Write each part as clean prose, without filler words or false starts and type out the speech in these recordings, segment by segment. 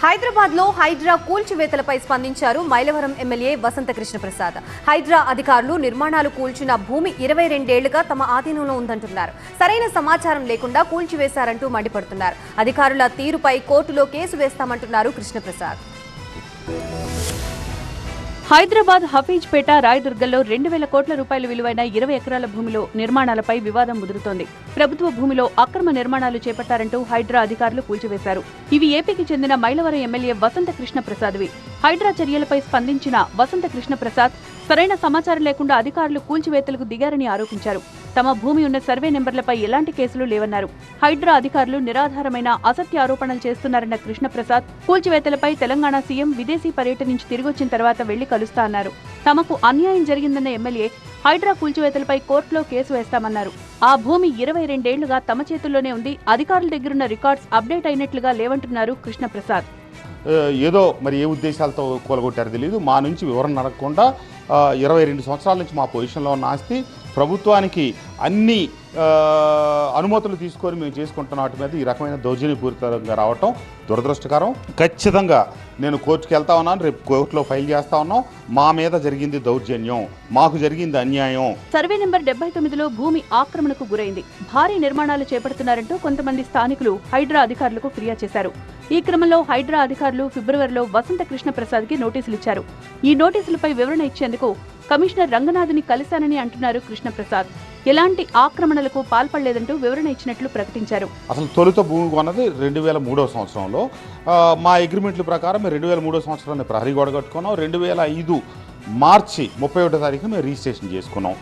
హైదరాబాద్ లో హైడ్రా కూల్చివేతలపై స్పందించారు మైలవరం ఎమ్మెల్యే వసంత కృష్ణ ప్రసాద్. హైడ్రా అధికారులు నిర్మాణాలు కూల్చిన భూమి 22 ఏళ్లుగా తమ ఆధీనంలో ఉందంటున్నారు. సరైన సమాచారం లేకుండా కూల్చివేశారంటూ మండిపడుతున్నారు. అధికారుల తీరుపై కోర్టులో కేసు వేస్తామంటున్నారు కృష్ణప్రసాద్. హైదరాబాద్ హఫీజ్పేట రాయదుర్గంలో 2000 కోట్ల రూపాయల విలువైన 20 ఎకరాల భూమిలో నిర్మాణాలపై వివాదం ముదురుతోంది. ప్రభుత్వ భూమిలో అక్రమ నిర్మాణాలు చేపట్టారంటూ హైడ్రా అధికారులు కూల్చివేశారు. ఇవి ఏపీకి చెందిన మైలవరం ఎమ్మెల్యే వసంత కృష్ణ ప్రసాద్వి. హైడ్రా చర్యలపై స్పందించిన వసంత కృష్ణ ప్రసాద్ సరైన సమాచారం లేకుండా అధికారులు కూల్చివేతలకు దిగారని ఆరోపించారు. తమ భూమి ఉన్న సర్వే నెంబర్లపై ఎలాంటి కేసులు లేవన్నారు. హైడ్రా అధికారులు నిరాధారమైన అసత్య ఆరోపణలు చేస్తున్నారన్న కృష్ణప్రసాద్ కూల్చివేతలపై తెలంగాణ సీఎం విదేశీ పర్యటన నుంచి తిరిగొచ్చిన తర్వాత వెళ్లి కలుస్తా అన్నారు. తమకు అన్యాయం జరిగిందన్న ఎమ్మెల్యే హైడ్రా కూల్చివేతలపై కోర్టులో కేసు వేస్తామన్నారు. ఆ భూమి 22 ఏళ్లుగా తమ చేతుల్లోనే ఉంది. అధికారుల దగ్గరున్న రికార్డ్స్ అప్డేట్ అయినట్లుగా లేవంటున్నారు కృష్ణప్రసాద్. ఏదో మరి ఏ ఉద్దేశాలతో కూలగొట్టారో తెలియదు. మా నుంచి వివరణ అడగకుండా 22 సంవత్సరాల నుంచి మా పొజిషన్లో ఉన్న ఆస్తి ప్రభుత్వానికి అన్ని అనుమతులు తీసుకొని మేము చేసుకుంటున్న వాటి మీద ఈ రకమైన దౌర్జన్యపూరితంగా రావటం దురదృష్టకరం. ఖచ్చితంగా నేను కోర్టుకు వెళ్తా ఉన్నాను, రేపు కోర్టులో ఫైల్ చేస్తా ఉన్నాం. మా మీద జరిగింది దౌర్జన్యం, మాకు జరిగింది అన్యాయం. సర్వే నెంబర్ 79లో భూమి ఆక్రమణకు గురైంది. భారీ నిర్మాణాలు చేపడుతున్నారంటూ కొంతమంది స్థానికులు హైడ్రా అధికారులకు ఫిర్యాదు చేశారు. ఈ క్రమంలో హైడ్రా అధికారులు ఫిబ్రవరిలో వసంత కృష్ణ ప్రసాద్ కి నోటీసులు ఇచ్చారు. ఈ నోటీసులపై వివరణ ఇచ్చేందుకు కమిషనర్ రంగనాథ్ని కలిశానని అంటున్నారు కృష్ణప్రసాద్. ఎలాంటి ఆక్రమణలకు పాల్పడలేదంటూ వివరణ ఇచ్చినట్లు ప్రకటించారు. అసలు తొలుత భూమి కొన్నది 2003 సంవత్సరంలో. మా అగ్రిమెంట్ల ప్రకారం 2003 సంవత్సరంలో ప్రహరీ గోడ కట్టుకున్నాం. 2005 మార్చి 31వ తారీఖున మేము రిజిస్ట్రేషన్ చేసుకున్నాం.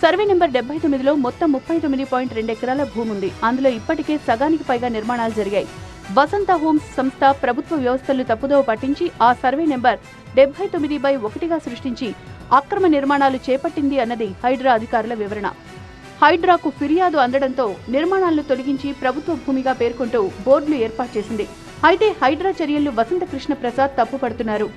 సర్వే నెంబర్ 79లో మొత్తం 39.2 ఎకరాల భూమి ఉంది. అందులో ఇప్పటికే సగానికి పైగా నిర్మాణాలు జరిగాయి. వసంత హోమ్స్ సంస్థ ప్రభుత్వ వ్యవస్థలు తప్పుదోవ పట్టించి ఆ సర్వే నెంబర్ 79/1గా సృష్టించి అక్రమ నిర్మాణాలు చేపట్టింది అన్నది హైడ్రా అధికారుల వివరణ. హైడ్రాకు ఫిర్యాదు అందడంతో నిర్మాణాలను తొలగించి ప్రభుత్వ భూమిగా పేర్కొంటూ బోర్డులు ఏర్పాటు చేసింది. అయితే హైడ్రా చర్యలను వసంత కృష్ణ ప్రసాద్ తప్పుపడుతున్నారు.